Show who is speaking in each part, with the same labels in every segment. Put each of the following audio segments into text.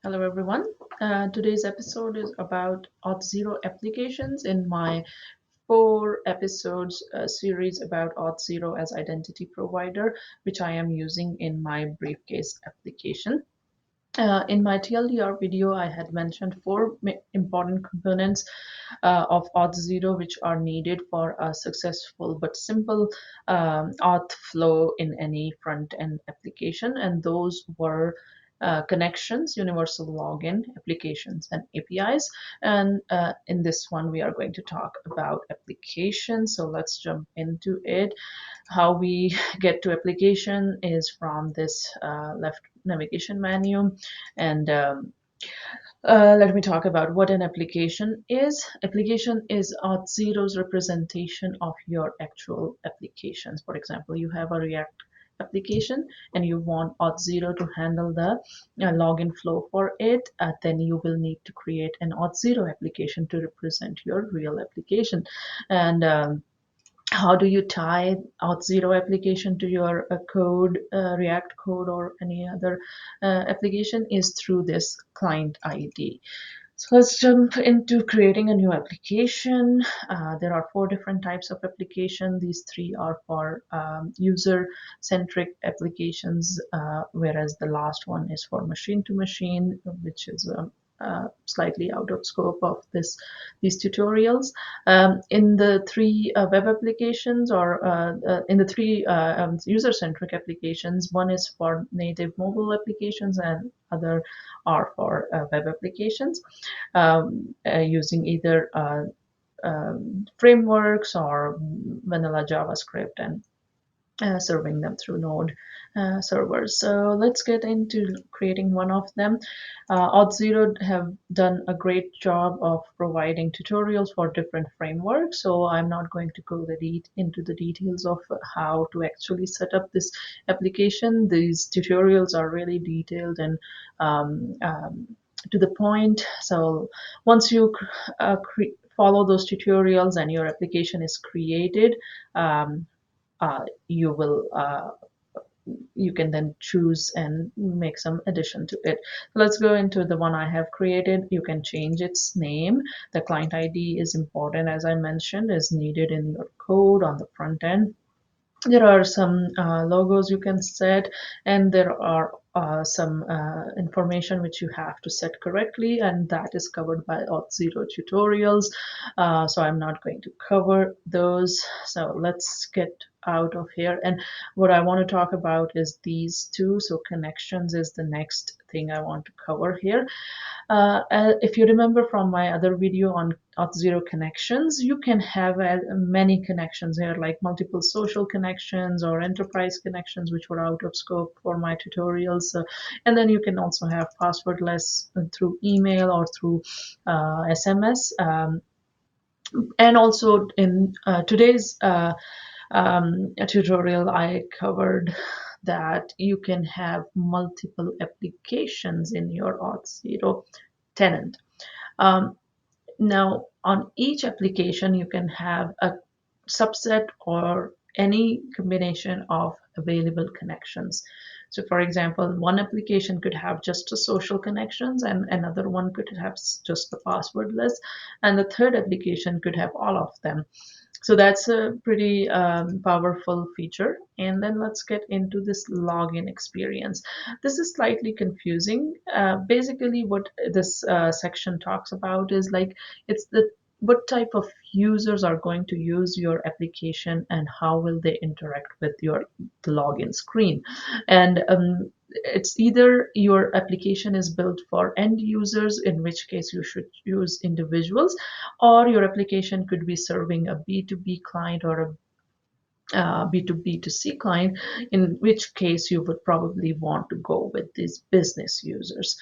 Speaker 1: Hello everyone. Today's episode is about Auth0 applications in my 4 episodes series about Auth0 as identity provider, which I am using in my briefcase application. In my TLDR video, I had mentioned four important components of Auth0 which are needed for a successful but simple auth flow in any front-end application, and those were connections, universal login, applications, and APIs. And in this one, we are going to talk about applications. So let's jump into it. How we get to application is from this left navigation menu, and let me talk about what an application is. Application is Auth0's representation of your actual applications. For example, you have a React application and you want Auth0 to handle the login flow for it, then you will need to create an Auth0 application to represent your real application. And how do you tie Auth0 application to your code, React code, or any other application is through this client ID. So let's jump into creating a new application. There are 4 different types of application. These 3 are for user-centric applications, whereas the last one is for machine-to-machine, which is slightly out of scope of these tutorials. In the 3 web applications, or in the 3 user-centric applications, one is for native mobile applications and other are for web applications, using either frameworks or vanilla JavaScript, and serving them through Node servers. So let's get into creating one of them. Auth0 have done a great job of providing tutorials for different frameworks, so I'm not going to go into the details of how to actually set up this application. These tutorials are really detailed and to the point. So once you follow those tutorials and your application is created, you will you can then choose and make some addition to it. Let's go into the one I have created. You can change its name. The client ID is important, as I mentioned, is needed in your code on the front end. There are some logos you can set, and there are some information which you have to set correctly, and that is covered by Auth0 tutorials. So I'm not going to cover those. So let's get out of here. And what I want to talk about is these two. So connections is the next thing I want to cover here. If you remember from my other video on Auth0 connections, you can have many connections here, like multiple social connections or enterprise connections, which were out of scope for my tutorials. And then you can also have passwordless through email or through SMS. And also in today's tutorial, I covered that you can have multiple applications in your Auth0 tenant. Now, on each application, you can have a subset or any combination of available connections. So for example, one application could have just the social connections, and another one could have just the passwordless, and the third application could have all of them. So that's a pretty powerful feature. And then let's get into this login experience. This is slightly confusing. Basically, what this section talks about is like it's the what type of users are going to use your application and how will they interact with your login screen. And it's either your application is built for end users, in which case you should use individuals, or your application could be serving a B2B client or a B2B2C client, in which case you would probably want to go with these business users,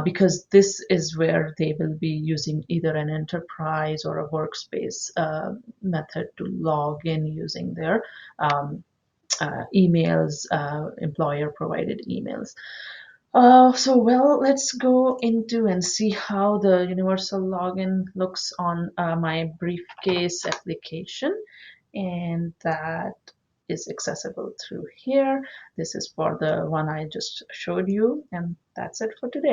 Speaker 1: because this is where they will be using either an enterprise or a workspace method to log in using their emails, employer provided emails. Well, let's go into and see how the universal login looks on my briefcase application. And that is accessible through here. This is for the one I just showed you, and that's it for today.